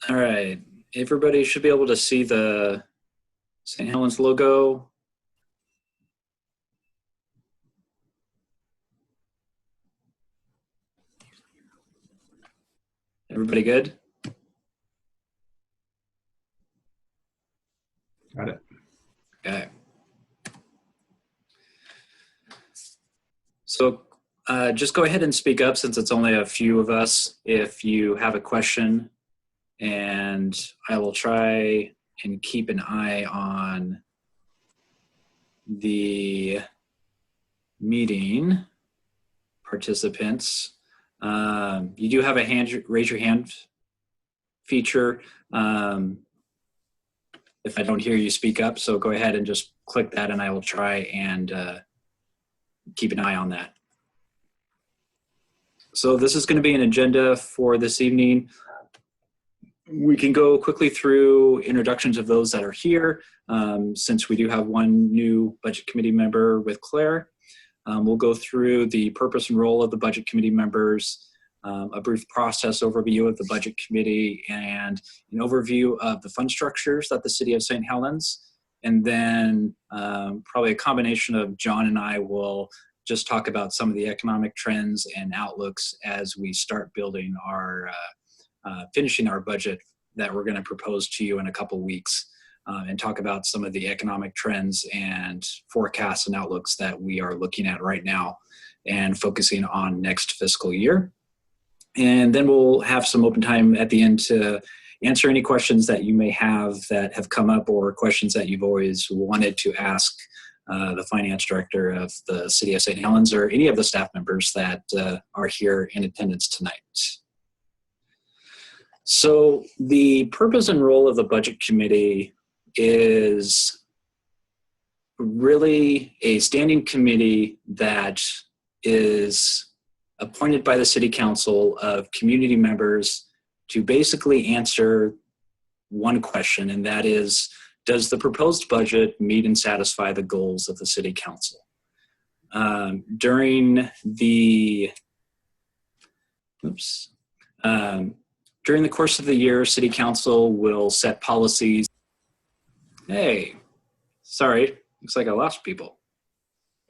All right. Everybody should be able to see the St. Helens logo. Everybody good? Got it. Okay. So just go ahead and speak up since it's only a few of us if you have a question, and I will try and keep an eye on the meeting participants. You do have a raise your hand feature. If I don't hear you, speak up. So go ahead and just click that, and I will try and keep an eye on that. So this is going to be an agenda for this evening. We can go quickly through introductions of those that are here, since we do have one new budget committee member with Claire. We'll go through the purpose and role of the budget committee members, a brief process overview of the budget committee, and an overview of the fund structures that the city of St. Helens. And then probably a combination of John and I will just talk about some of the economic trends and outlooks as we start building our, finishing our budget that we're going to propose to you in a couple weeks, and talk about some of the economic trends and forecasts and outlooks that we are looking at right now and focusing on next fiscal year. And then we'll have some open time at the end to answer any questions that you may have that have come up, or questions that you've always wanted to ask the finance director of the city of St. Helens, or any of the staff members that are here in attendance tonight. So the purpose and role of the budget committee is really a standing committee that is appointed by the city council of community members to basically answer one question, and that is, does the proposed budget meet and satisfy the goals of the city council? During the course of the year, city council will set policies. Hey, sorry, looks like I lost people.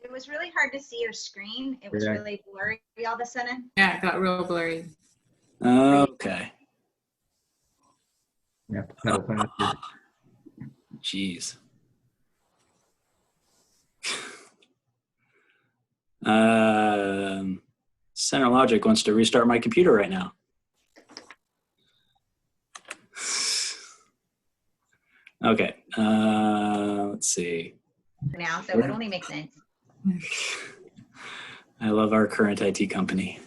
It was really hard to see your screen. It was really blurry all of a sudden. Yeah, it got real blurry. Okay. Yeah. Jeez. Center Logic wants to restart my computer right now. Okay, let's see. Now, so it would only make sense. I love our current IT company.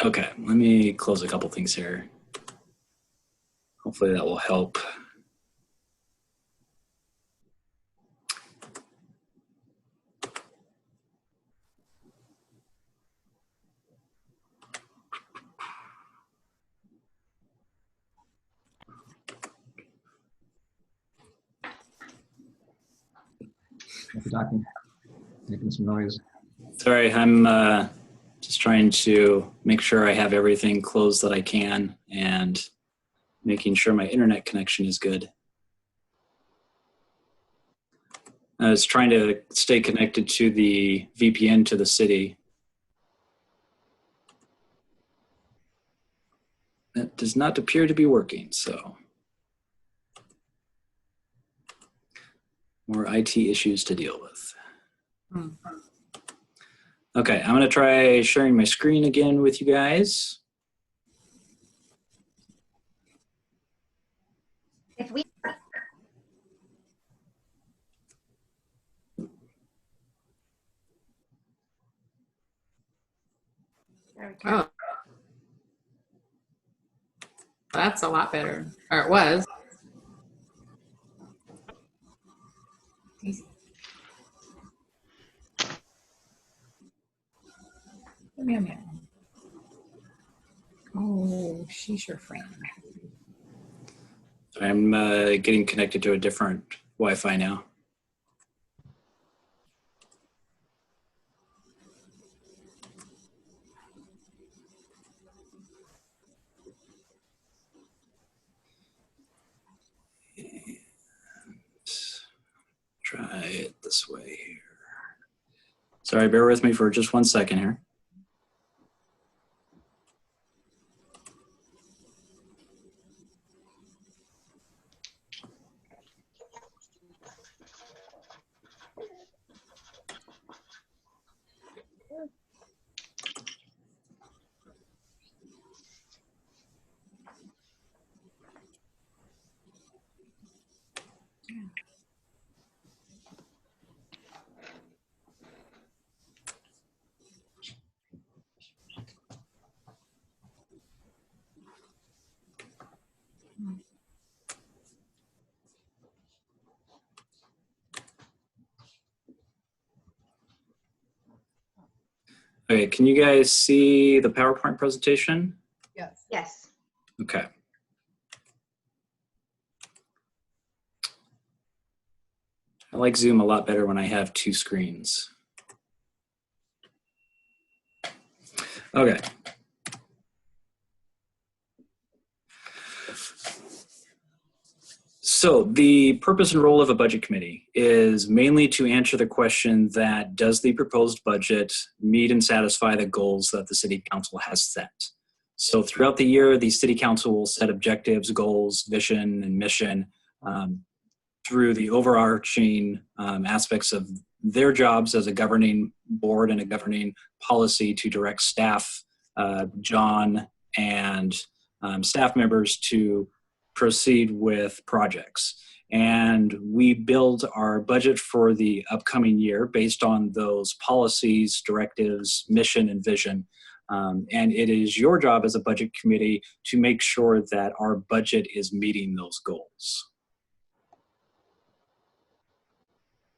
Okay, let me close a couple things here. Hopefully that will help. Talking, making some noise. Sorry, I'm just trying to make sure I have everything closed that I can, and making sure my internet connection is good. I was trying to stay connected to the VPN to the city. That does not appear to be working, so. More IT issues to deal with. Okay, I'm gonna try sharing my screen again with you guys. If we There we go. Oh, that's a lot better. Or it was. Give me a minute. Oh, she's your friend. I'm getting connected to a different Wi-Fi now. right this way here. Sorry, bear with me for just 1 second here. Okay, can you guys see the PowerPoint presentation? Yes. Yes. Okay. I like Zoom a lot better when I have 2 screens. Okay. So the purpose and role of a budget committee is mainly to answer the question that does the proposed budget meet and satisfy the goals that the city council has set? So throughout the year, the city council will set objectives, goals, vision, and mission through the overarching aspects of their jobs as a governing board and a governing policy to direct staff, John, and staff members to proceed with projects. And we build our budget for the upcoming year based on those policies, directives, mission, and vision. And it is your job as a budget committee to make sure that our budget is meeting those goals.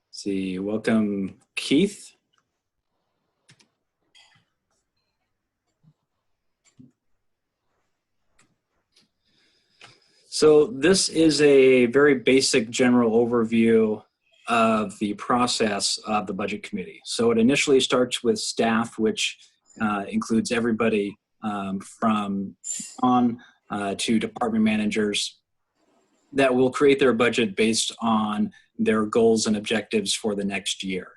See, welcome, Keith. So this is a very basic general overview of the process of the budget committee. So it initially starts with staff, which includes everybody from on to department managers that will create their budget based on their goals and objectives for the next year.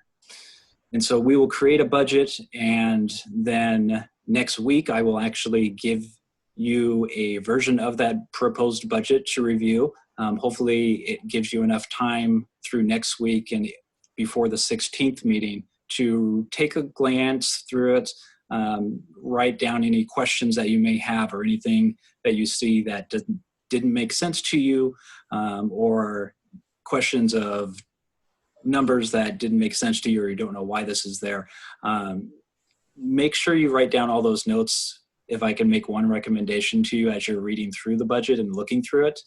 And so we will create a budget, and then next week I will actually give you a version of that proposed budget to review. Hopefully it gives you enough time through next week and before the 16th meeting to take a glance through it, write down any questions that you may have or anything that you see that didn't make sense to you, or questions of numbers that didn't make sense to you or you don't know why this is there. Make sure you write down all those notes. If I can make one recommendation to you as you're reading through the budget and looking through it,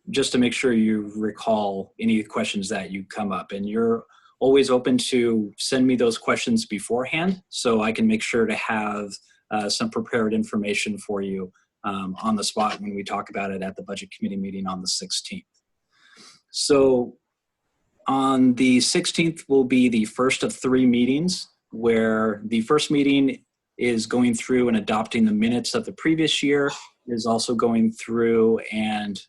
just to make sure you recall any questions that you come up. And you're always open to send me those questions beforehand so I can make sure to have some prepared information for you on the spot when we talk about it at the budget committee meeting on the 16th. So on the 16th will be the first of 3 meetings, where the first meeting is going through and adopting the minutes of the previous year, is also going through and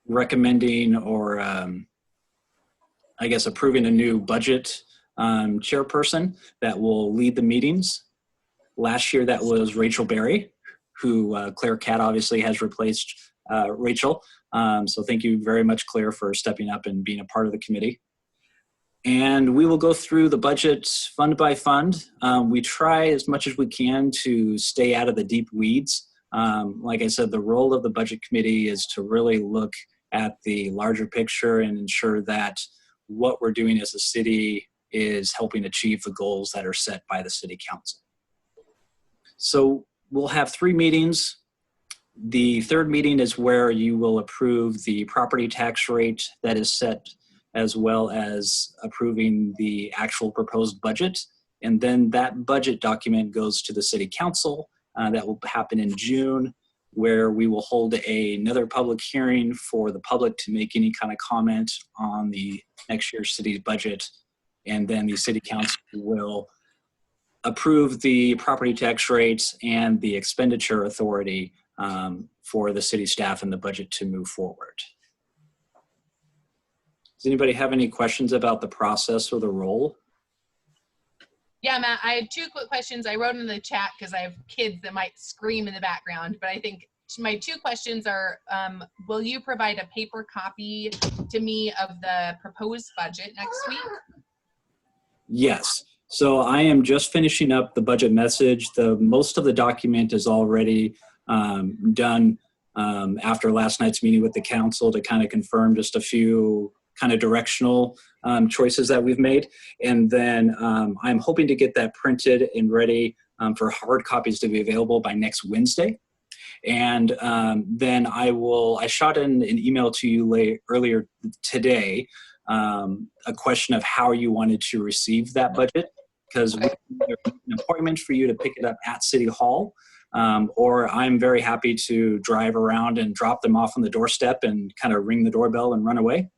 recommending or I guess approving a new budget chairperson that will lead the meetings. Last year that was Rachel Berry, who Claire Catt obviously has replaced Rachel. So thank you very much, Claire, for stepping up and being a part of the committee. And we will go through the budget fund by fund. We try as much as we can to stay out of the deep weeds. Like I said, the role of the budget committee is to really look at the larger picture and ensure that what we're doing as a city is helping achieve the goals that are set by the city council. So we'll have 3 meetings. The 3rd meeting is where you will approve the property tax rate that is set, as well as approving the actual proposed budget. And then that budget document goes to the city council. That will happen in June, where we will hold another public hearing for the public to make any kind of comment on the next year's city's budget. And then the city council will approve the property tax rates and the expenditure authority for the city staff and the budget to move forward. Does anybody have any questions about the process or the role? Yeah, Matt, I had 2 quick questions. I wrote in the chat because I have kids that might scream in the background, but I think my 2 questions are, will you provide a paper copy to me of the proposed budget next week? Yes. So I am just finishing up the budget message. Most of the document is already done after last night's meeting with the council to kind of confirm just a few kind of directional choices that we've made. And then I'm hoping to get that printed and ready for hard copies to be available by next Wednesday. And then I shot in an email to you earlier today, a question of how you wanted to receive that budget, because we there's an appointment for you to pick it up at City Hall, or I'm very happy to drive around and drop them off on the doorstep and kind of ring the doorbell and run away.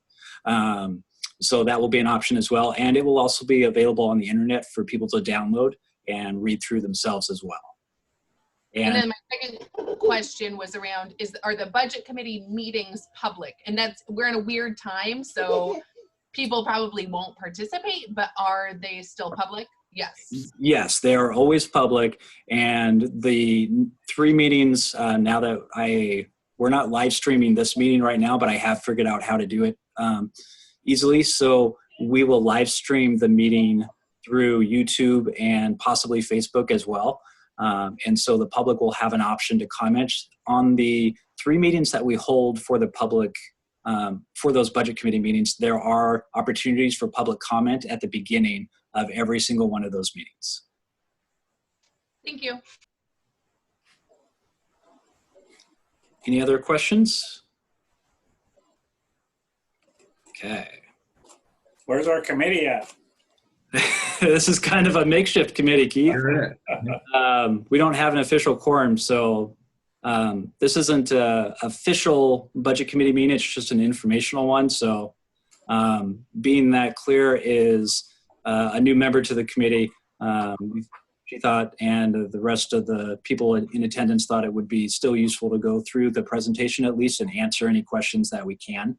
So that will be an option as well. And it will also be available on the internet for people to download and read through themselves as well. And then my second question was around, are the budget committee meetings public? And we're in a weird time, so people probably won't participate, but are they still public? Yes. Yes, they are always public. And the 3 meetings, now that we're not live streaming this meeting right now, but I have figured out how to do it easily. So we will live stream the meeting through YouTube and possibly Facebook as well. And so the public will have an option to comment on the 3 meetings that we hold for the public. For those budget committee meetings, there are opportunities for public comment at the beginning of every single one of those meetings. Thank you. Any other questions? Okay. Where's our committee at? This is kind of a makeshift committee, Keith. Sure. We don't have an official quorum, so this isn't an official budget committee meeting. It's just an informational one. So being that Claire is a new member to the committee, she thought, and the rest of the people in attendance thought it would be still useful to go through the presentation at least and answer any questions that we can.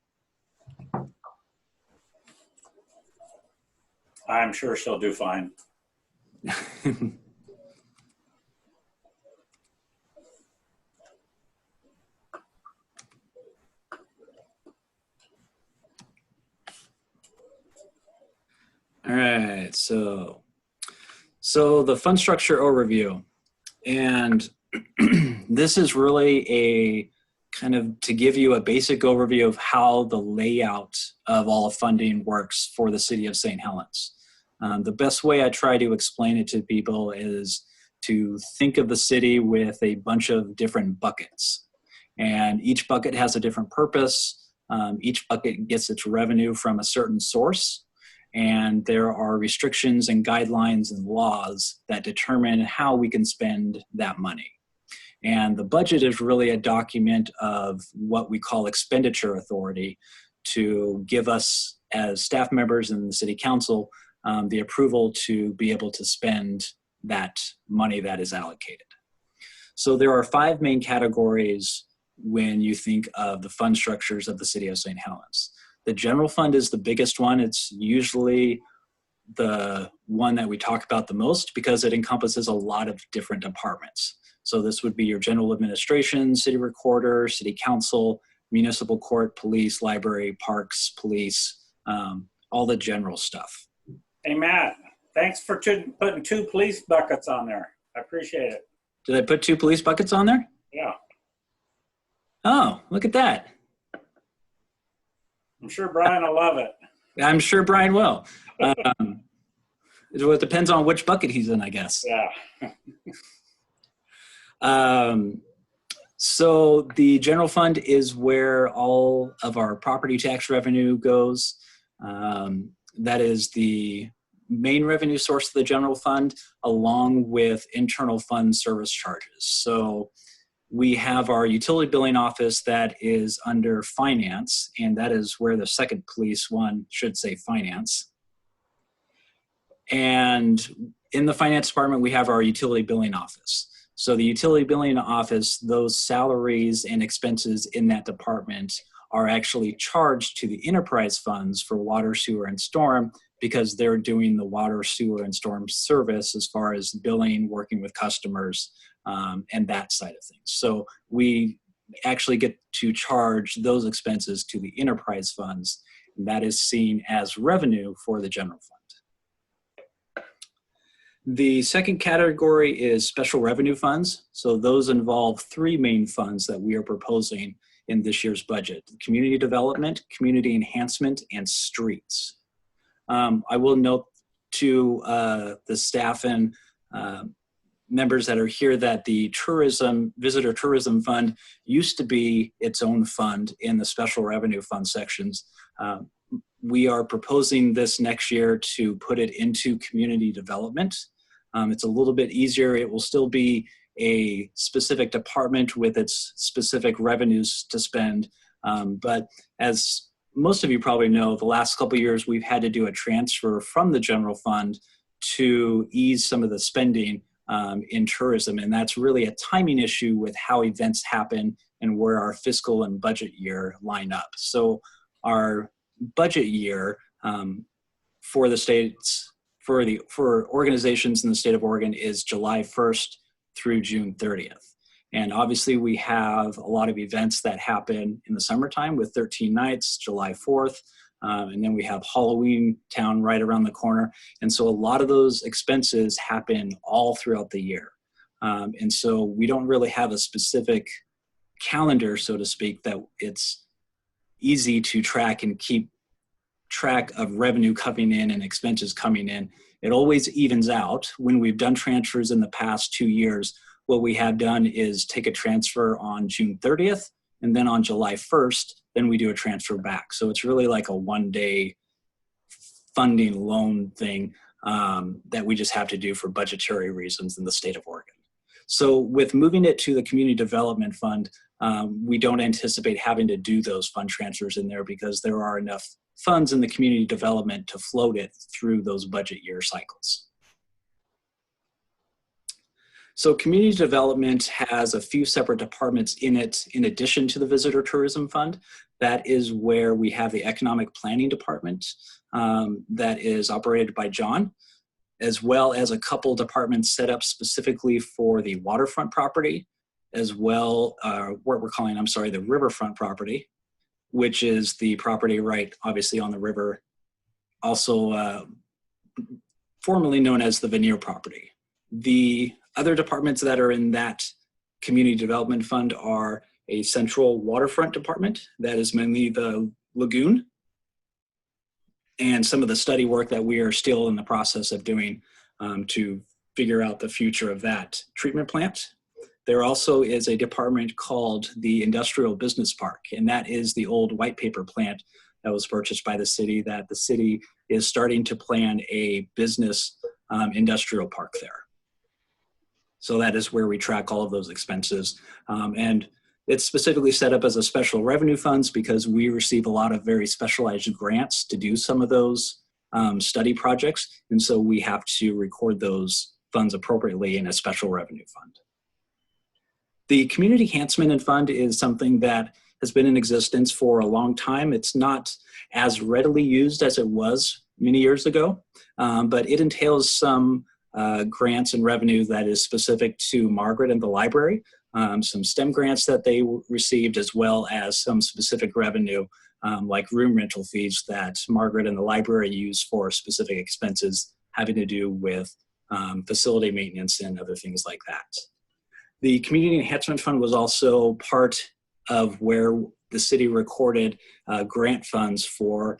I'm sure she'll do fine. All right, so the fund structure overview, and this is really a kind of to give you a basic overview of how the layout of all funding works for the city of St. Helens. The best way I try to explain it to people is to think of the city with a bunch of different buckets, and each bucket has a different purpose. Each bucket gets its revenue from a certain source. And there are restrictions and guidelines and laws that determine how we can spend that money. And the budget is really a document of what we call expenditure authority to give us as staff members in the city council the approval to be able to spend that money that is allocated. So there are 5 main categories when you think of the fund structures of the city of St. Helens. The general fund is the biggest one. It's usually the one that we talk about the most because it encompasses a lot of different departments. So this would be your general administration, city recorder, city council, municipal court, police, library, parks, police, all the general stuff. Hey, Matt, thanks for putting 2 police buckets on there. I appreciate it. Did I put 2 police buckets on there? Yeah, Oh, look at that. I'm sure Brian will love it. I'm sure Brian will. It depends on which bucket he's in, I guess. Yeah. So the general fund is where all of our property tax revenue goes. That is the main revenue source of the general fund, along with internal fund service charges. So we have our utility billing office that is under finance, and that is where the second police one should say finance. And in the finance department, we have our utility billing office. So the utility billing office, those salaries and expenses in that department are actually charged to the enterprise funds for water, sewer, and storm because they're doing the water, sewer, and storm service as far as billing, working with customers, and that side of things. So we actually get to charge those expenses to the enterprise funds, and that is seen as revenue for the general fund. The second category is special revenue funds. So those involve three main funds that we are proposing in this year's budget: community development, community enhancement, and streets. I will note to the staff and members that are here that the visitor tourism fund used to be its own fund in the special revenue fund sections. We are proposing this next year to put it into community development. It's a little bit easier. It will still be a specific department with its specific revenues to spend. But as most of you probably know, the last couple of years we've had to do a transfer from the general fund to ease some of the spending in tourism. And that's really a timing issue with how events happen and where our fiscal and budget year line up. So our budget year for the states, for organizations in the state of Oregon is July 1st through June 30th. And obviously we have a lot of events that happen in the summertime with 13 Nights, July 4th, and then we have Halloween Town right around the corner. And so a lot of those expenses happen all throughout the year. And so we don't really have a specific calendar, so to speak, that it's easy to track and keep track of revenue coming in and expenses coming in. It always evens out. When we've done transfers in the past 2 years, what we have done is take a transfer on June 30th, and then on July 1st, then we do a transfer back. So it's really like a one-day funding loan thing that we just have to do for budgetary reasons in the state of Oregon. So with moving it to the Community Development Fund, we don't anticipate having to do those fund transfers in there because there are enough funds in the community development to float it through those budget year cycles. So community development has a few separate departments in it in addition to the Visitor Tourism Fund. That is where we have the Economic Planning Department that is operated by John, as well as a couple departments set up specifically for the waterfront property, as well, what we're calling, the riverfront property, which is the property right obviously on the river, also formerly known as the Veneer property. The other departments that are in that community development fund are a central waterfront department that is mainly the lagoon and some of the study work that we are still in the process of doing to figure out the future of that treatment plant. There also is a department called the Industrial Business Park, and that is the old white paper plant that was purchased by the city that the city is starting to plan a business industrial park there. So that is where we track all of those expenses. And it's specifically set up as a special revenue funds because we receive a lot of very specialized grants to do some of those study projects. And so we have to record those funds appropriately in a special revenue fund. The Community Enhancement Fund is something that has been in existence for a long time. It's not as readily used as it was many years ago, but it entails some grants and revenue that is specific to Margaret and the library, some STEM grants that they received, as well as some specific revenue like room rental fees that Margaret and the library use for specific expenses having to do with facility maintenance and other things like that. The Community Enhancement Fund was also part of where the city recorded grant funds for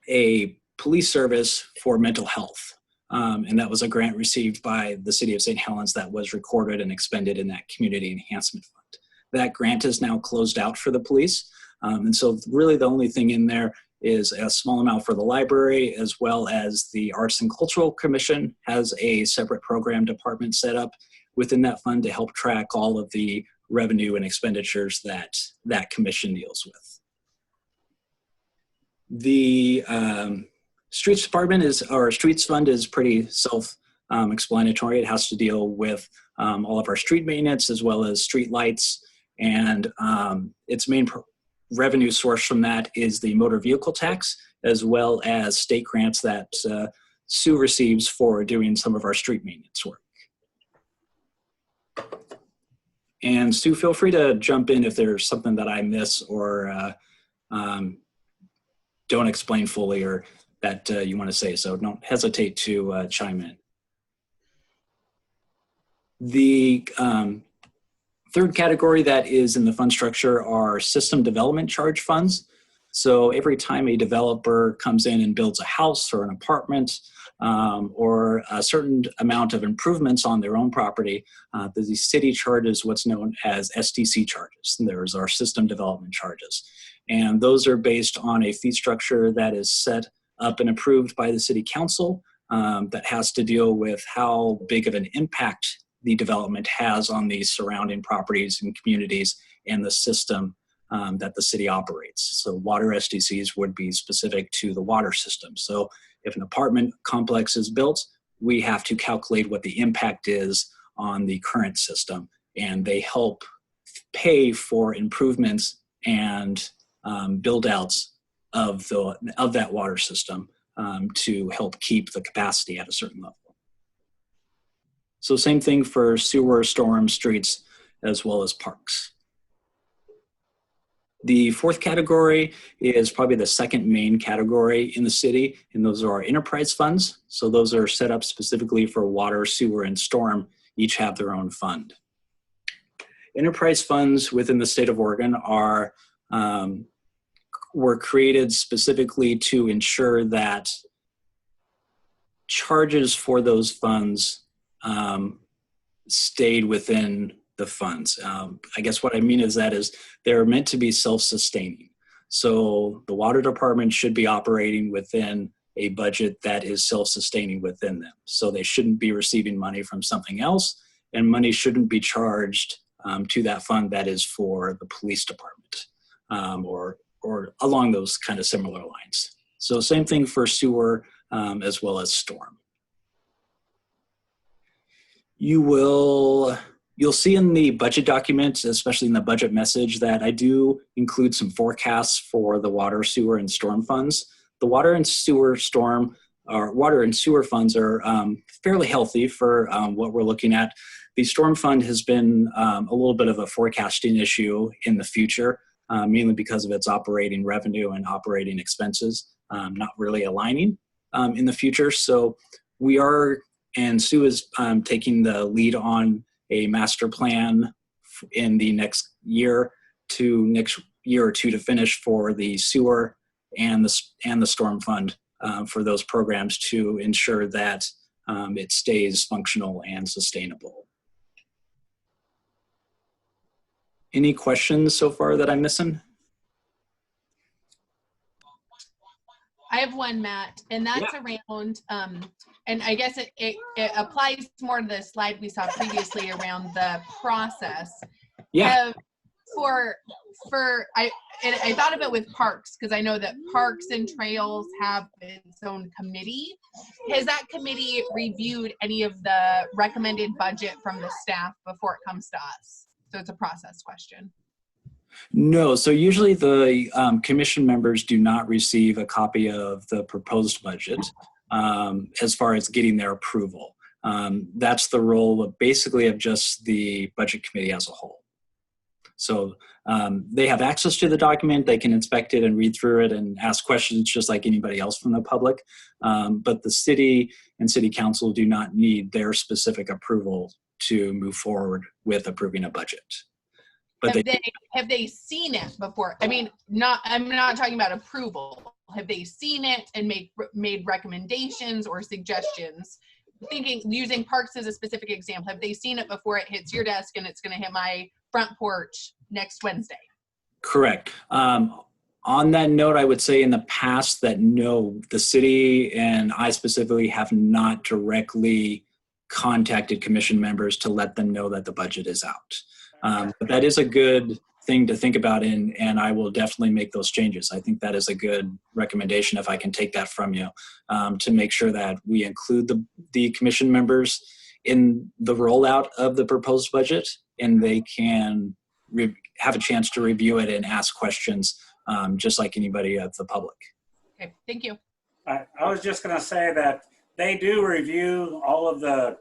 a police service for mental health. And that was a grant received by the city of St. Helens that was recorded and expended in that Community Enhancement Fund. That grant is now closed out for the police. And so really the only thing in there is a small amount for the library, as well as the Arts and Cultural Commission has a separate program department set up within that fund to help track all of the revenue and expenditures that that commission deals with. The Streets Department Streets Fund is pretty self-explanatory. It has to deal with all of our street maintenance as well as street lights And its main revenue source from that is the motor vehicle tax, as well as state grants that Sue receives for doing some of our street maintenance work. And Sue, feel free to jump in if there's something that I miss or don't explain fully or that you want to say. So don't hesitate to chime in. The third category that is in the fund structure are system development charge funds. So every time a developer comes in and builds a house or an apartment or a certain amount of improvements on their own property, the city charges what's known as SDC charges. There's our system development charges. And those are based on a fee structure that is set up and approved by the city council that has to deal with how big of an impact the development has on the surrounding properties and communities and the system that the city operates. So water SDCs would be specific to the water system. So if an apartment complex is built, we have to calculate what the impact is on the current system, and they help pay for improvements and build outs of that water system to help keep the capacity at a certain level. So same thing for sewer, storm, streets, as well as parks. The fourth category is probably the second main category in the city, and those are our enterprise funds. So those are set up specifically for water, sewer, and storm, each have their own fund. Enterprise funds within the state of Oregon were created specifically to ensure that charges for those funds stayed within the funds. I guess what I mean is they're meant to be self-sustaining. So the water department should be operating within a budget that is self-sustaining within them. So they shouldn't be receiving money from something else, and money shouldn't be charged to that fund that is for the police department or along those kind of similar lines. So same thing for sewer as well as storm. You'll see in the budget document, especially in the budget message, that I do include some forecasts for the water, sewer, and storm funds. The water and sewer funds are fairly healthy for what we're looking at. The storm fund has been a little bit of a forecasting issue in the future, mainly because of its operating revenue and operating expenses not really aligning in the future. So we are, and Sue is taking the lead on a master plan in the next year or two to finish for the sewer and the storm fund for those programs to ensure that it stays functional and sustainable. Any questions so far that I'm missing? I have one, Matt, and that's around, and I guess it applies more to the slide we saw previously around the process. Yeah. I thought of it with parks, because I know that parks and trails have its own committee. Has that committee reviewed any of the recommended budget from the staff before it comes to us? So it's a process question. No, so usually the commission members do not receive a copy of the proposed budget as far as getting their approval. That's the role of basically of just the budget committee as a whole. So they have access to the document, they can inspect it and read through it and ask questions just like anybody else from the public. But the city and city council do not need their specific approval to move forward with approving a budget. But have they seen it before? I mean, I'm not talking about approval. Have they seen it and made recommendations or suggestions? Using parks as a specific example, have they seen it before it hits your desk and it's going to hit my front porch next Wednesday? Correct. On that note, I would say in the past that no, the city and I specifically have not directly contacted commission members to let them know that the budget is out. But that is a good thing to think about, and I will definitely make those changes. I think that is a good recommendation if I can take that from you, to make sure that we include the commission members in the rollout of the proposed budget, and they can have a chance to review it and ask questions, just like anybody of the public. Okay, thank you. I was just going to say that they do review all of the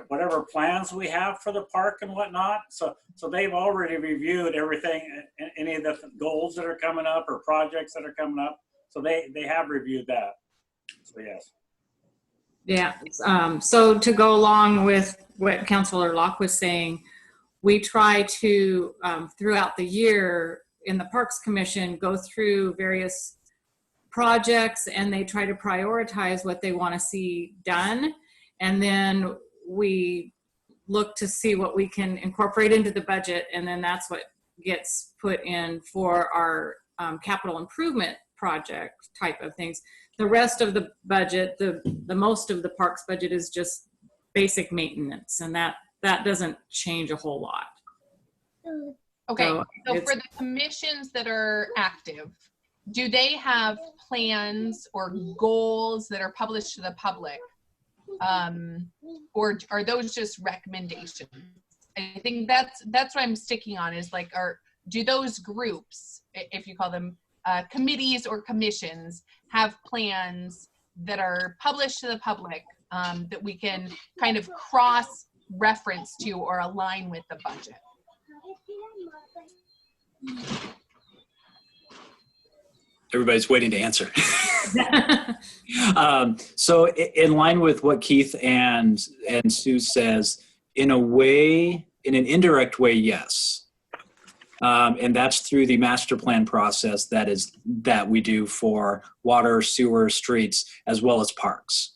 whatever plans we have for the park and whatnot. So they've already reviewed everything, any of the goals that are coming up or projects that are coming up. So they have reviewed that. So yes. Yeah, so to go along with what Councilor Locke was saying, we try to, throughout the year in the Parks Commission, go through various projects, and they try to prioritize what they want to see done. And then we look to see what we can incorporate into the budget, and then that's what gets put in for our capital improvement project type of things. The rest of the budget, the most of the parks budget is just basic maintenance, and that doesn't change a whole lot. Okay, So so it's- for the commissions that are active, do they have plans or goals that are published to the public? Or are those just recommendations? I think that's what I'm sticking on, is like, do those groups, if you call them committees or commissions, have plans that are published to the public that we can kind of cross-reference to or align with the budget? Everybody's waiting to answer. So in line with what Keith and Sue says, in a way, in an indirect way, yes. And that's through the master plan process that we do for water, sewer, streets, as well as parks.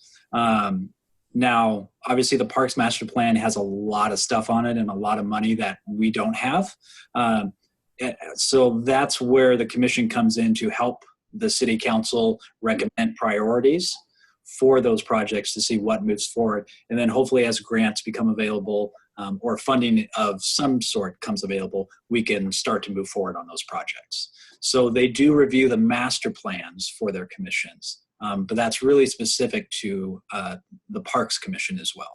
Now, obviously the Parks Master Plan has a lot of stuff on it and a lot of money that we don't have. So that's where the commission comes in to help the city council recommend priorities for those projects to see what moves forward. And then hopefully as grants become available or funding of some sort comes available, we can start to move forward on those projects. So they do review the master plans for their commissions, but that's really specific to the Parks Commission as well.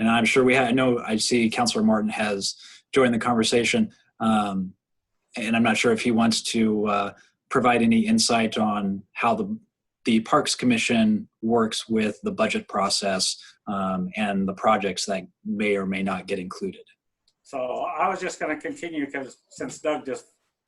And I'm sure I know I see Councilor Martin has joined the conversation. And I'm not sure if he wants to provide any insight on how the Parks Commission works with the budget process and the projects that may or may not get included. So I was just going to continue because since Doug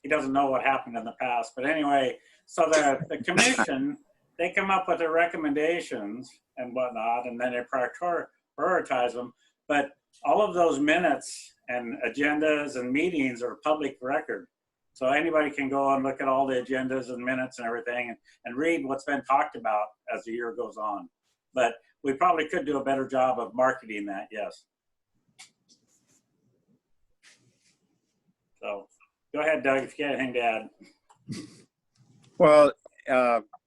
he doesn't know what happened in the past. But anyway, so the commission, they come up with their recommendations and whatnot, and then they prioritize them. But all of those minutes and agendas and meetings are public record. So anybody can go and look at all the agendas and minutes and everything and read what's been talked about as the year goes on. But we probably could do a better job of marketing that, yes. So go ahead, Doug, if you got anything to add. Well,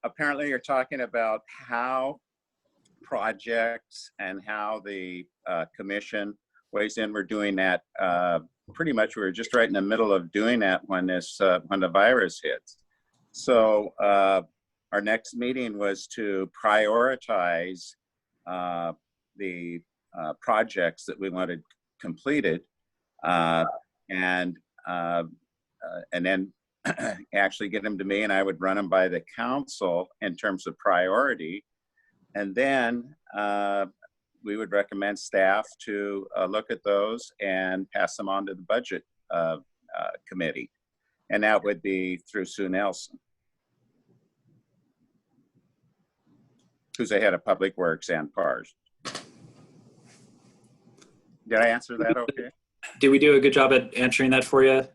apparently you're talking about how projects and how the commission weighs in. We're doing that pretty much. We were just right in the middle of doing that when the virus hits. So our next meeting was to prioritize the projects that we wanted completed, and then actually get them to me, and I would run them by the council in terms of priority, and then we would recommend staff to look at those and pass them on to the budget committee. And that would be through Sue Nelson, who's the head of Public Works and PARS. Did I answer that okay? Did we do a good job at answering that for you?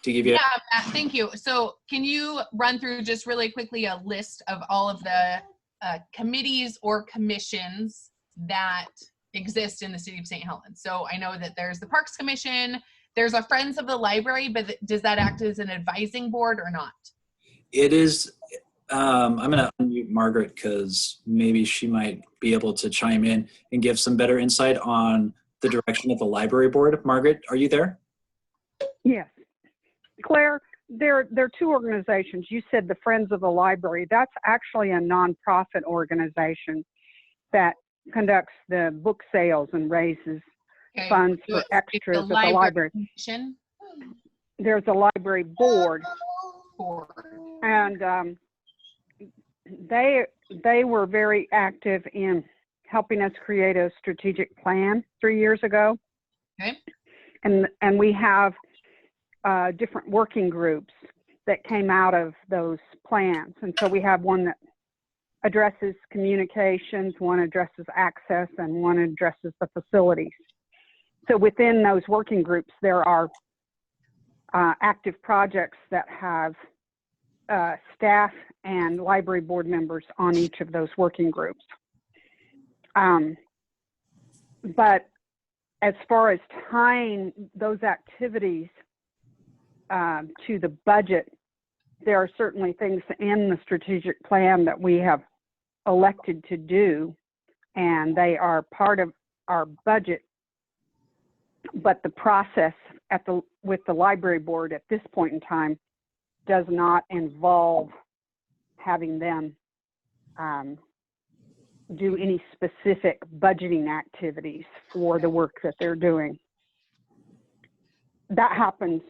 To give you Yeah, Matt, thank you. So can you run through just really quickly a list of all of the committees or commissions that exist in the city of St. Helens? So I know that there's the Parks Commission, there's a Friends of the Library, but does that act as an advising board or not? It is, I'm going to unmute Margaret because maybe she might be able to chime in and give some better insight on the direction of the library board. Margaret, are you there? Yes. Claire, there are two organizations. You said the Friends of the Library. That's actually a nonprofit organization that conducts the book sales and raises Okay, funds so for it's extras the at the library. commission There's a library board, board. and they were very active in helping us create a strategic plan 3 years ago. Okay. And we have different working groups that came out of those plans. And so we have one that addresses communications, one addresses access, and one addresses the facilities. So within those working groups, there are active projects that have staff and library board members on each of those working groups. But as far as tying those activities to the budget, there are certainly things in the strategic plan that we have elected to do, and they are part of our budget. But the process with the library board at this point in time does not involve having them do any specific budgeting activities for the work that they're doing. That happens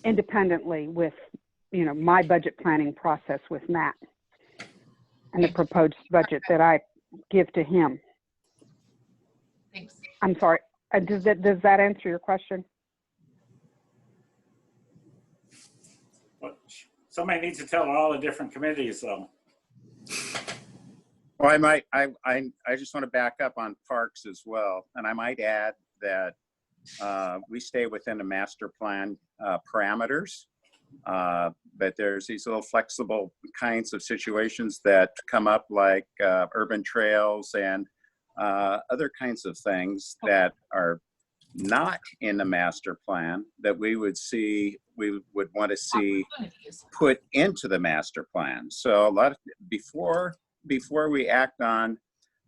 independently with, my budget planning process with Matt and the proposed budget that I give to him. Thanks. I'm sorry. Does that answer your question? But somebody needs to tell all the different committees, though. Well, I just want to back up on parks as well. And I might add that we stay within the master plan parameters, but there's these little flexible kinds of situations that come up, like urban trails and other kinds of things that are not in the master plan that we would want to see put into the master plan. So a lot of, before we act on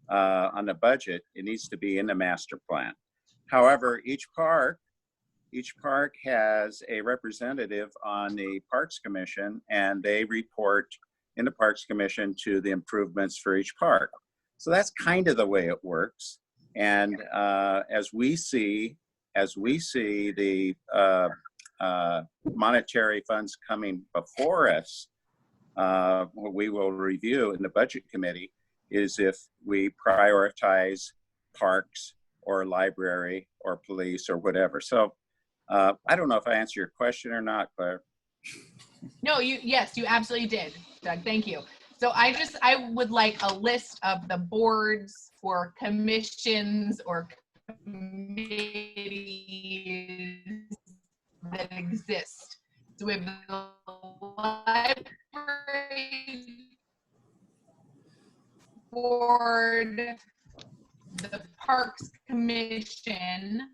the budget, it needs to be in the master plan. However, each park has a representative on the Parks Commission, and they report in the Parks Commission to the improvements for each park. So that's kind of the way it works. And as we see the monetary funds coming before us, what we will review in the budget committee is if we prioritize parks or library or police or whatever. So I don't know if I answered your question or not, Claire. No, yes, you absolutely did, Doug. Thank you. So I would like a list of the boards or commissions or committees that exist. So we have the library board, the Parks Commission.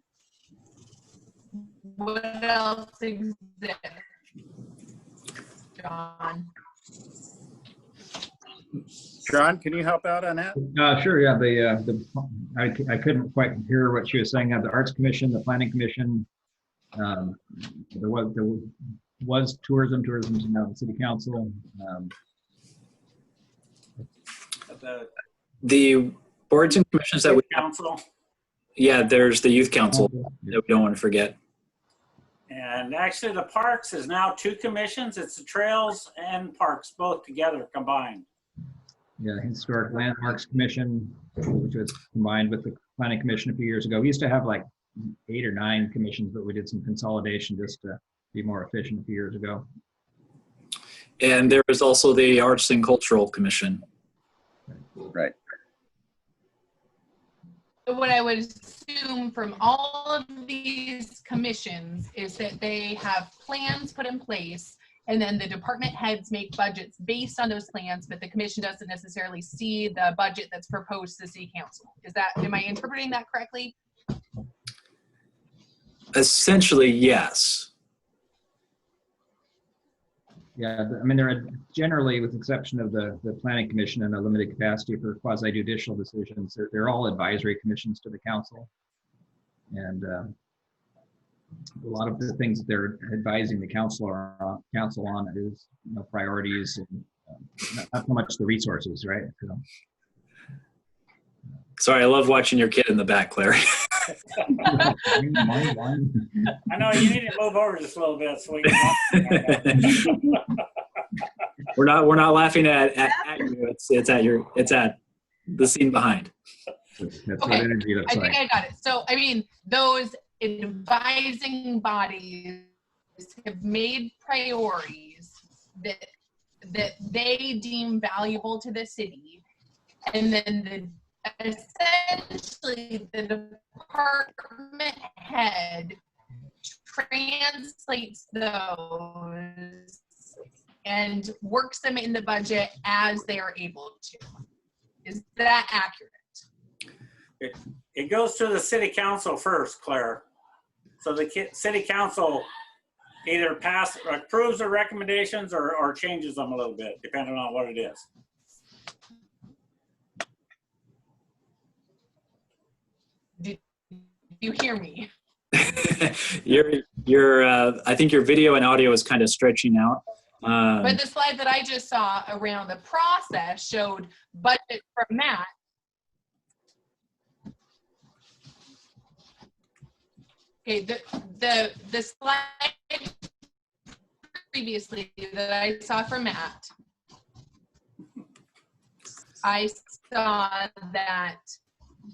What else exists, John? John, can you help out on that? Sure, yeah. I couldn't quite hear what she was saying. The Arts Commission, the Planning Commission, there was tourism's now the City Council. The boards and commissions that we have, Council. yeah, there's the Youth Council that we don't want to forget. And actually the parks is now 2 commissions. It's the trails and parks both together combined. Yeah, Historic Landmarks Commission, which was combined with the Planning Commission a few years ago. We used to have like 8 or 9 commissions, but we did some consolidation just to be more efficient a few years ago. And there is also the Arts and Cultural Commission. Right. So what I would assume from all of these commissions is that they have plans put in place, and then the department heads make budgets based on those plans, but the commission doesn't necessarily see the budget that's proposed to the City Council. Am I interpreting that correctly? Essentially, yes. Yeah, I mean, there are generally, with the exception of the Planning Commission and a limited capacity for quasi-judicial decisions, they're all advisory commissions to the council. And a lot of the things that they're advising the council on is, priorities and not so much the resources, right? So, Sorry, I love watching your kid in the back, Claire. I know you need to move over just a little bit so we can. We're not laughing at you. It's at the scene behind. That's what Okay, energy looks I think like. I got it. So, I mean, those advising bodies have made priorities that they deem valuable to the city, and then essentially the department head translates those and works them in the budget as they are able to. Is that accurate? It goes to the city council first, Claire. So the city council either approves the recommendations or changes them a little bit, depending on what it is. Did you hear me? I think your video and audio is kind of stretching out. But the slide that I just saw around the process showed budget from Matt. Okay, the slide previously that I saw from Matt, I saw that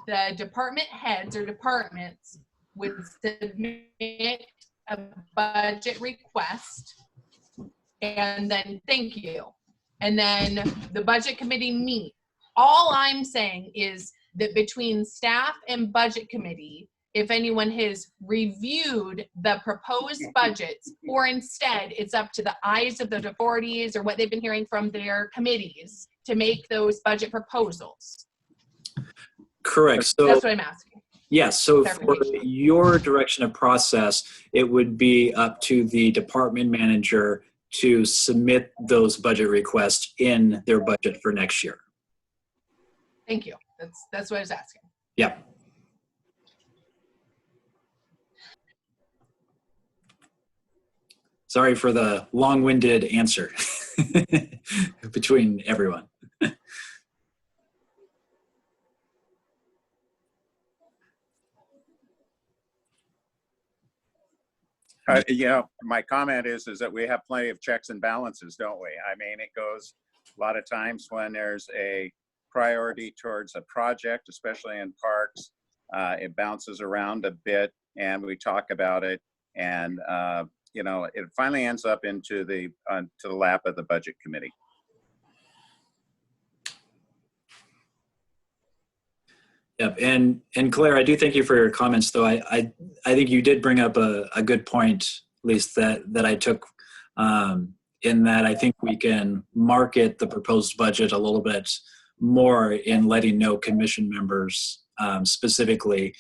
the department heads or departments would submit a budget request and then thank you. And then the budget committee meet. All I'm saying is that between staff and budget committee, if anyone has reviewed the proposed budgets, or instead it's up to the eyes of the authorities or what they've been hearing from their committees to make those budget proposals. Correct. So That's what I'm asking. yes. So for Clarification. your direction of process, it would be up to the department manager to submit those budget requests in their budget for next year. Thank you. That's what I was asking. Yep. Sorry for the long-winded answer between everyone. My comment is that we have plenty of checks and balances, don't we? I mean, it goes a lot of times when there's a priority towards a project, especially in parks, it bounces around a bit and we talk about it, and it finally ends up into the lap of the budget committee. Yep, and Claire, I do thank you for your comments, though. I think you did bring up a good point, at least that I took, in that I think we can market the proposed budget a little bit more in letting know commission members specifically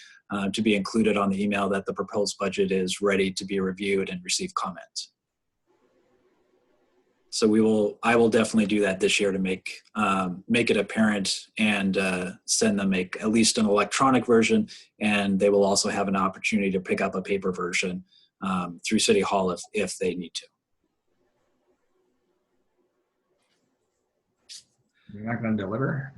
to be included on the email that the proposed budget is ready to be reviewed and receive comment. So I will definitely do that this year to make it apparent and send them at least an electronic version, and they will also have an opportunity to pick up a paper version through City Hall if they need to. You're not going to deliver?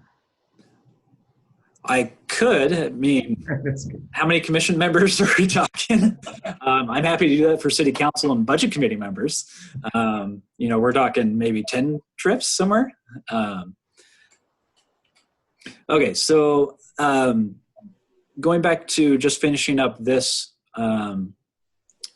I could. I mean, That's good. how many commission members are we talking? I'm happy to do that for City Council and Budget Committee members. We're talking maybe 10 trips somewhere. Okay, so going back to just finishing up this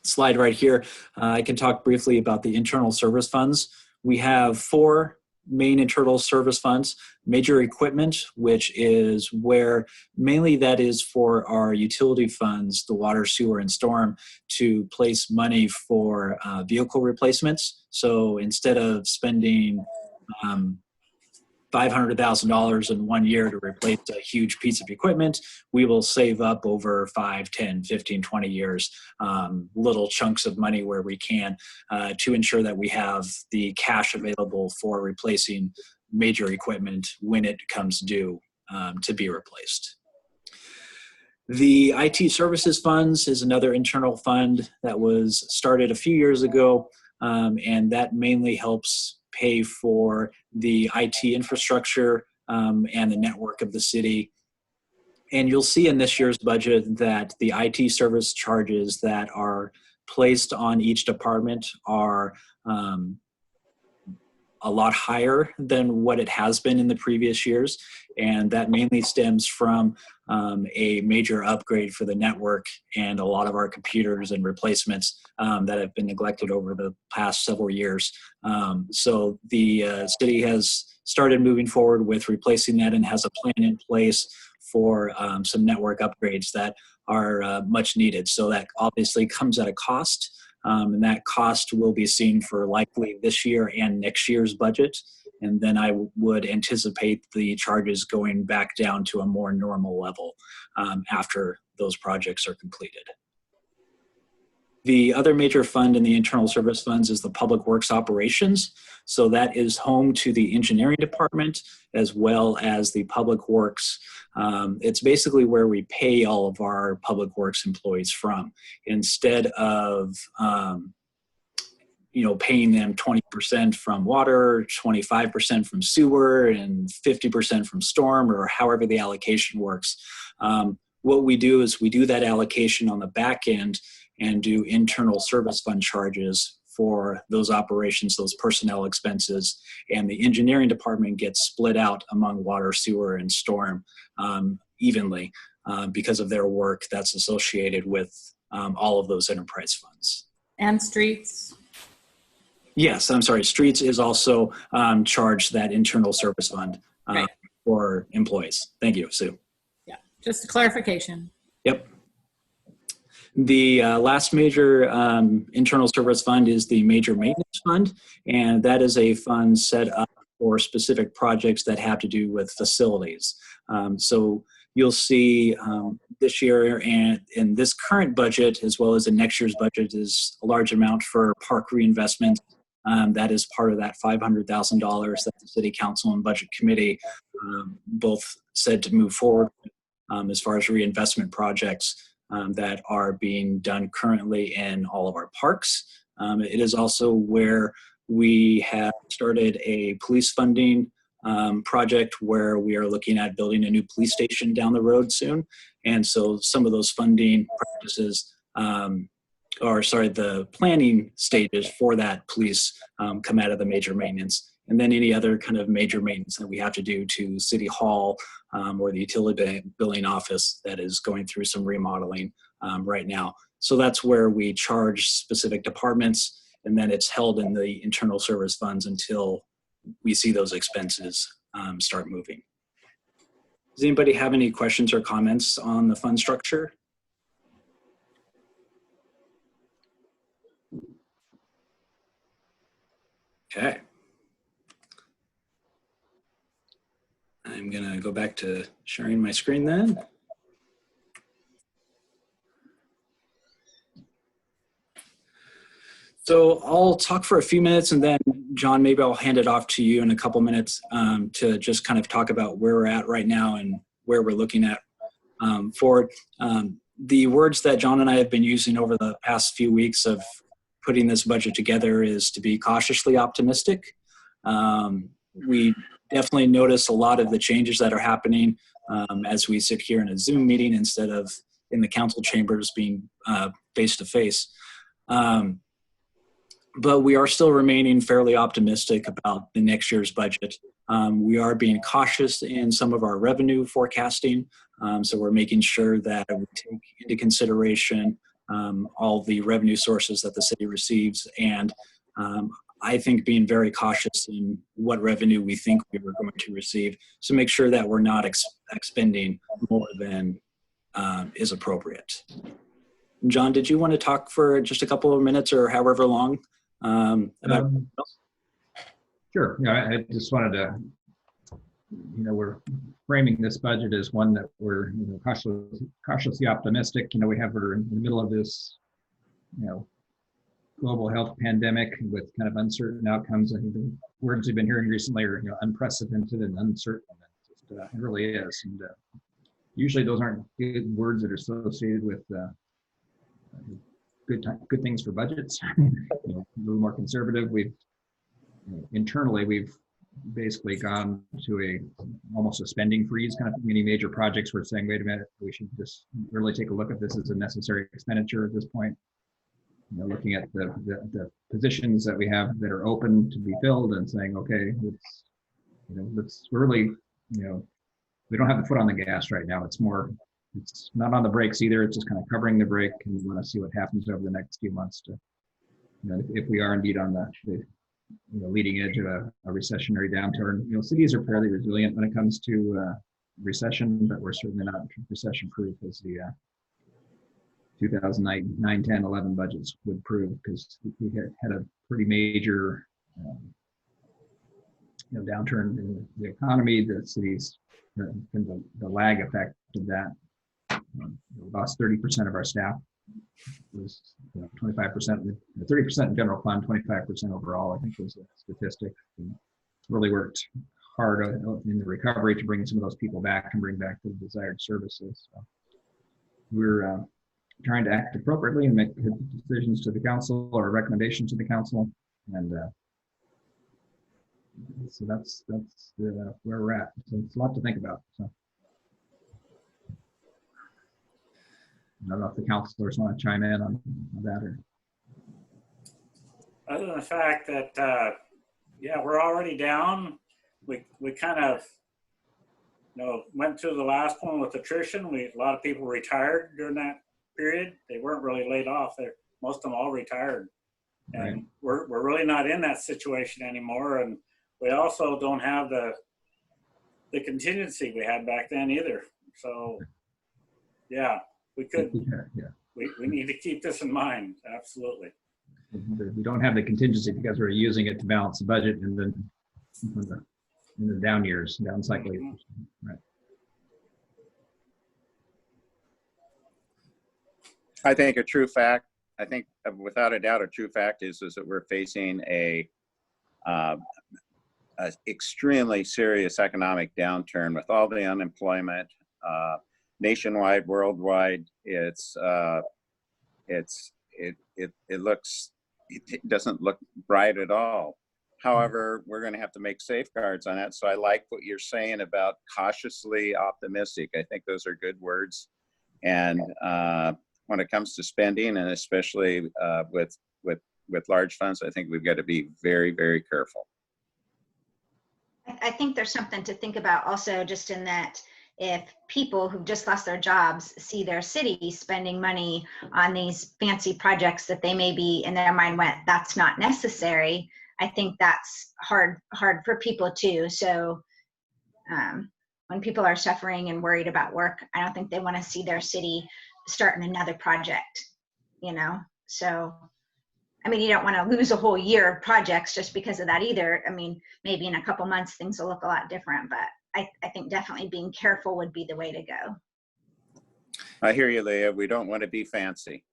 slide right here, I can talk briefly about the internal service funds. We have 4 main internal service funds. Major equipment, which is where mainly that is for our utility funds, the water, sewer, and storm, to place money for vehicle replacements. So instead of spending $500,000 in 1 year to replace a huge piece of equipment, we will save up over 5, 10, 15, 20 years, little chunks of money where we can, to ensure that we have the cash available for replacing major equipment when it comes due to be replaced. The IT services funds is another internal fund that was started a few years ago, and that mainly helps pay for the IT infrastructure and the network of the city. And you'll see in this year's budget that the IT service charges that are placed on each department are a lot higher than what it has been in the previous years. And that mainly stems from a major upgrade for the network and a lot of our computers and replacements that have been neglected over the past several years. So the city has started moving forward with replacing that and has a plan in place for some network upgrades that are much needed. So that obviously comes at a cost. And that cost will be seen for likely this year and next year's budget. And then I would anticipate the charges going back down to a more normal level after those projects are completed. The other major fund in the internal service funds is the Public Works Operations. So that is home to the engineering department as well as the Public Works. It's basically where we pay all of our Public Works employees from. Instead of paying them 20% from water, 25% from sewer, and 50% from storm, or however the allocation works. What we do is we do that allocation on the back end and do internal service fund charges for those operations, those personnel expenses, and the engineering department gets split out among water, sewer, and storm evenly because of their work that's associated with all of those enterprise funds. And streets. Yes, I'm sorry. Streets is also charged that internal service fund Right. for employees. Thank you, Sue. Yeah, just a clarification. Yep. The last major internal service fund is the major maintenance fund, and that is a fund set up for specific projects that have to do with facilities. So you'll see this year and in this current budget, as well as in next year's budget, is a large amount for park reinvestment. That is part of that $500,000 that the City Council and Budget Committee both said to move forward as far as reinvestment projects that are being done currently in all of our parks. It is also where we have started a police funding project where we are looking at building a new police station down the road soon. And so some of those funding practices, the planning stages for that police come out of the major maintenance. And then any other kind of major maintenance that we have to do to City Hall or the utility billing office that is going through some remodeling right now. So that's where we charge specific departments, and then it's held in the internal service funds until we see those expenses start moving. Does anybody have any questions or comments on the fund structure? Okay. I'm gonna go back to sharing my screen then. So I'll talk for a few minutes, and then John, maybe I'll hand it off to you in a couple minutes to just kind of talk about where we're at right now and where we're looking at forward. The words that John and I have been using over the past few weeks of putting this budget together is to be cautiously optimistic. We definitely notice a lot of the changes that are happening as we sit here in a Zoom meeting instead of in the council chambers being face-to-face. But we are still remaining fairly optimistic about the next year's budget. We are being cautious in some of our revenue forecasting. So we're making sure that we take into consideration all the revenue sources that the city receives, and I think being very cautious in what revenue we think we were going to receive to make sure that we're not expending more than is appropriate. John, did you want to talk for just a couple of minutes or however long about Sure. Yeah, I just wanted to, we're framing this budget as one that we're cautiously optimistic. We're in the middle of this, global health pandemic with kind of uncertain outcomes. I think the words we've been hearing recently are unprecedented and uncertain. It really is. And usually those aren't good words that are associated with good things for budgets. A little more conservative. Internally we've basically gone to almost a spending freeze kind of thing. Any major projects, we're saying, wait a minute, we should just really take a look at this as a necessary expenditure at this point. You know, looking at the positions that we have that are open to be filled and saying, okay, let's really, we don't have the foot on the gas right now. It's not on the brakes either. It's just kind of covering the brake, and we want to see what happens over the next few months to, if we are indeed on the leading edge of a recessionary downturn. Cities are fairly resilient when it comes to recession, but we're certainly not recession proof as the 2009, 10, 11 budgets would prove, because we had a pretty major downturn in the economy. The cities, the lag effect of that, we lost 30% of our staff. It was 25%, 30% in general fund, 25% overall, I think was a statistic. And really worked hard in the recovery to bring some of those people back and bring back the desired services. So we're trying to act appropriately and make good decisions to the council or recommendations to the council. And so that's where we're at. So it's a lot to think about. So I don't know if the councilors want to chime in on that or. Other than the fact that, yeah, we're already down. We kind of, went through the last one with attrition. A lot of people retired during that period. They weren't really laid off. Most of them all retired. And Right. we're really not in that situation anymore. And we also don't have the contingency we had back then either. So, yeah, we could. Yeah. We need to keep this in mind. Absolutely. We don't have the contingency because we're using it to balance the budget and then in the down years, down cycle years. Right. I think a true fact, without a doubt, a true fact is that we're facing a extremely serious economic downturn with all the unemployment nationwide, worldwide. It doesn't look bright at all. However, we're going to have to make safeguards on it. So I like what you're saying about cautiously optimistic. I think those are good words. And when it comes to spending, and especially with large funds, I think we've got to be very, very careful. I think there's something to think about also, just in that if people who've just lost their jobs see their city spending money on these fancy projects that they maybe in their mind went, that's not necessary, I think that's hard for people too. So when people are suffering and worried about work, I don't think they want to see their city starting another project, So, I mean, you don't want to lose a whole year of projects just because of that either. I mean, maybe in a couple months things will look a lot different, but I think definitely being careful would be the way to go. I hear you, Leah. We don't want to be fancy.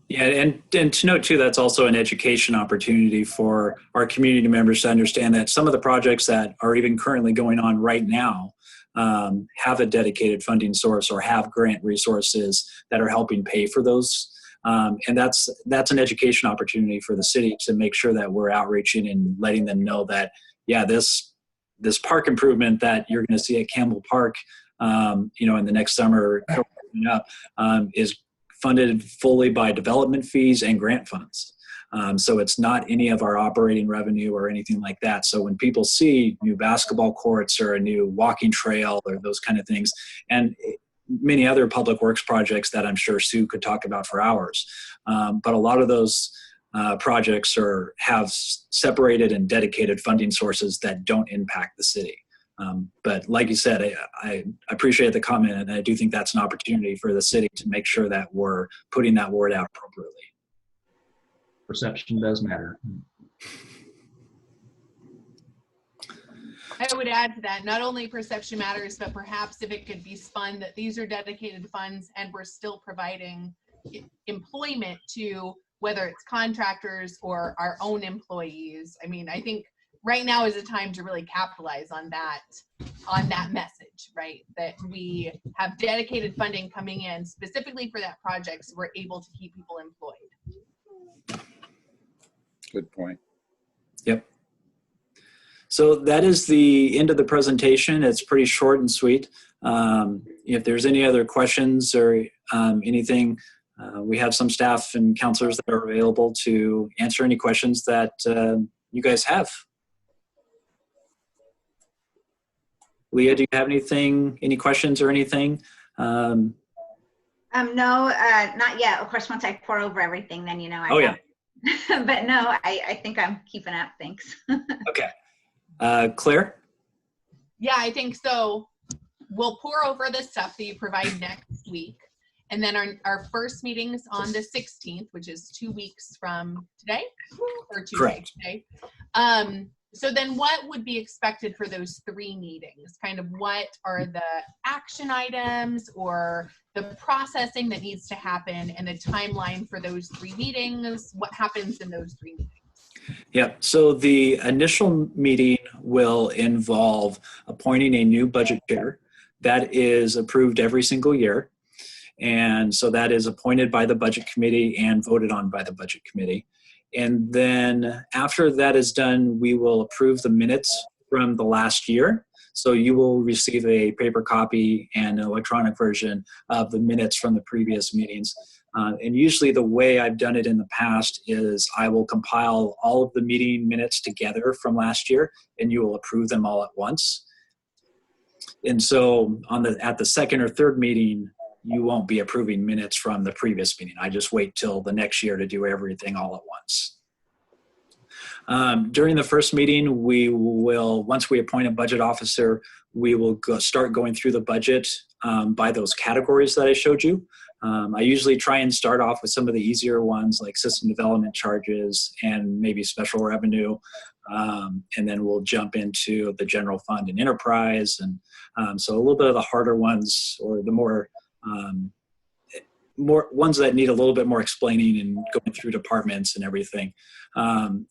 Yeah, and to note too, that's also an education opportunity for our community members to understand that some of the projects that are even currently going on right now have a dedicated funding source or have grant resources that are helping pay for those. And that's an education opportunity for the city to make sure that we're outreaching and letting them know that, yeah, this park improvement that you're going to see at Campbell Park, in the next summer coming up, is funded fully by development fees and grant funds. So it's not any of our operating revenue or anything like that. So when people see new basketball courts or a new walking trail or those kind of things, and many other public works projects that I'm sure Sue could talk about for hours, but a lot of those projects have separated and dedicated funding sources that don't impact the city. But like you said, I appreciate the comment, and I do think that's an opportunity for the city to make sure that we're putting that word out appropriately. Perception does matter. I would add to that, not only perception matters, but perhaps if it could be spun that these are dedicated funds and we're still providing employment to whether it's contractors or our own employees. I mean, I think right now is a time to really capitalize on that message, right? That we have dedicated funding coming in specifically for that project, so we're able to keep people employed. Good point. Yep. So that is the end of the presentation. It's pretty short and sweet. If there's any other questions or anything, we have some staff and counselors that are available to answer any questions that you guys have. Leah, do you have anything, any questions or anything? No, not yet. Of course, once I pour over everything, then, you know, Oh, yeah. But no, I think I'm keeping up. Thanks. Okay. Claire? Yeah, I think so. We'll pour over the stuff that you provide next week. And then our first meeting's on the 16th, which is 2 weeks from today, or Tuesday Correct. today. So then what would be expected for those 3 meetings? Kind of what are the action items or the processing that needs to happen and the timeline for those 3 meetings? What happens in those 3 meetings? Yep. So the initial meeting will involve appointing a new budget chair that is approved every single year. And so that is appointed by the budget committee and voted on by the budget committee. And then after that is done, we will approve the minutes from the last year. So you will receive a paper copy and an electronic version of the minutes from the previous meetings. And usually the way I've done it in the past is I will compile all of the meeting minutes together from last year, and you will approve them all at once. And so at the second or third meeting, you won't be approving minutes from the previous meeting. I just wait till the next year to do everything all at once. During the first meeting, we will, once we appoint a budget officer, we will start going through the budget by those categories that I showed you. I usually try and start off with some of the easier ones like system development charges and maybe special revenue. And then we'll jump into the general fund and enterprise. And so a little bit of the harder ones, or the more ones that need a little bit more explaining and going through departments and everything.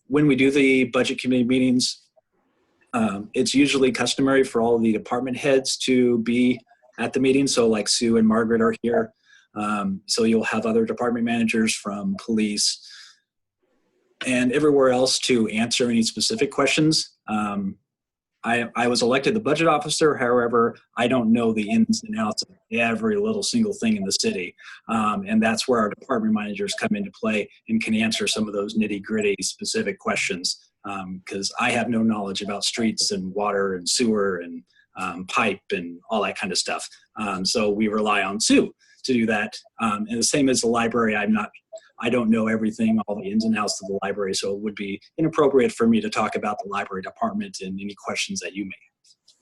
When we do the budget committee meetings, it's usually customary for all of the department heads to be at the meeting. So like Sue and Margaret are here. So you'll have other department managers from police and everywhere else to answer any specific questions. I was elected the budget officer. However, I don't know the ins and outs of every little single thing in the city. And that's where our department managers come into play and can answer some of those nitty gritty specific questions. Because I have no knowledge about streets and water and sewer and pipe and all that kind of stuff. So we rely on Sue to do that. And the same as the library, I don't know everything, all the ins and outs of the library, so it would be inappropriate for me to talk about the library department and any questions that you may have.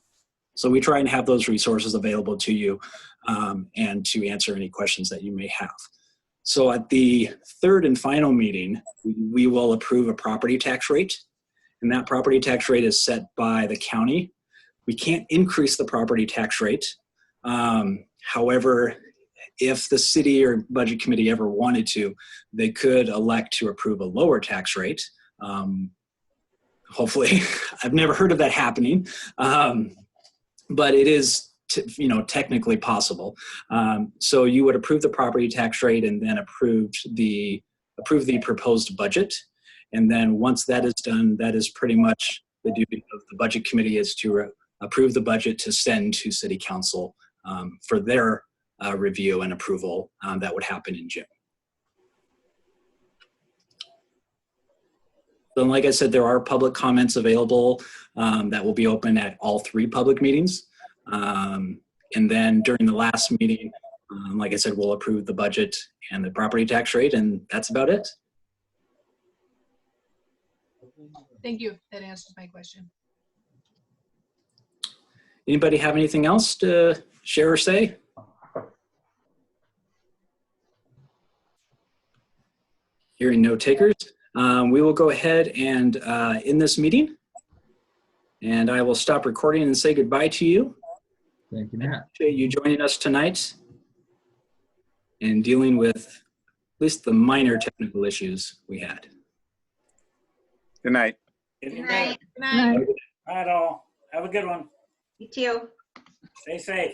So we try and have those resources available to you and to answer any questions that you may have. So at the third and final meeting, we will approve a property tax rate, and that property tax rate is set by the county. We can't increase the property tax rate. However, if the city or budget committee ever wanted to, they could elect to approve a lower tax rate. Hopefully, I've never heard of that happening, but it is technically possible. So you would approve the property tax rate and then approve the proposed budget. And then once that is done, that is pretty much the duty of the budget committee, is to approve the budget to send to city council for their review and approval. That would happen in June. So like I said, there are public comments available that will be open at all 3 public meetings. And then during the last meeting, like I said, we'll approve the budget and the property tax rate, and that's about it. Thank you. That answers my question. Anybody have anything else to share or say? Hearing no takers, we will go ahead and end this meeting. And I will stop recording and say goodbye to you. Thank you, Matt. Appreciate you joining us tonight and dealing with at least the minor technical issues we had. Good night. Good night. Good night. All right, all. Have a good one. You too. Stay safe.